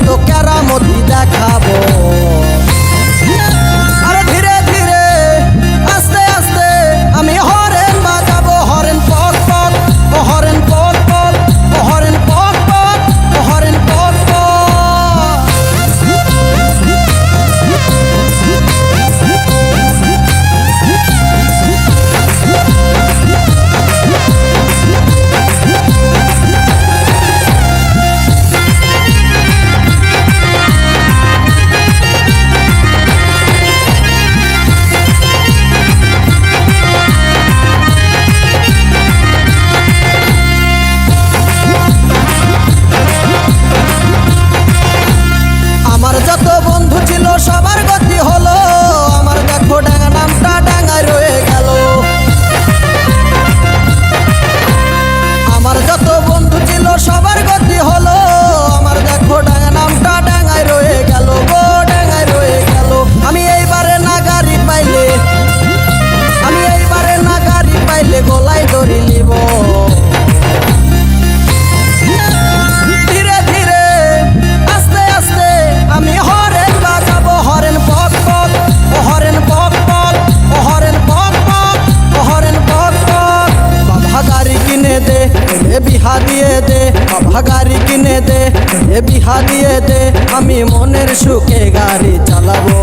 কত কেরামতি দেখাবো। আরে ধীরে ধীরে আস্তে আস্তে আমি হরেন বাজাবো, হরেন পক পক, ও হরেন পক পক, ও হরেন পক পক, ও হরেন পক পক। আমার যত বন্ধু ছিল সবার গতি হলো, আমার দেখো ডাঙ্গা নামটা ডাঙ্গায় রয়ে গেল। আমার যত বন্ধু ছিল সবার গতি হলো, আমার দেখো ডাঙ্গা নামটা ডাঙ্গায় রয়ে গেল গো, ডাঙ্গায় রয়ে গেল। আমি এইবারে না গাড়ি পাইলে, আমি এইবারে না গাড়ি পাইলে গলায় দড়ি নিব। ধীরে ধীরে আস্তে আস্তে আমি হরেন বাজাবো, হরেন পক পক, ও হরেন পক পক, ও হরেন পক পক, ও হরেন পক পক। বাবা গাড়ি কিনে দে, এ বিহা দিয়ে দে, বাবা গাড়ি কিনে দে, এ বিহা দিয়ে দে, আমি মনের সুখে গাড়ি চালাবো।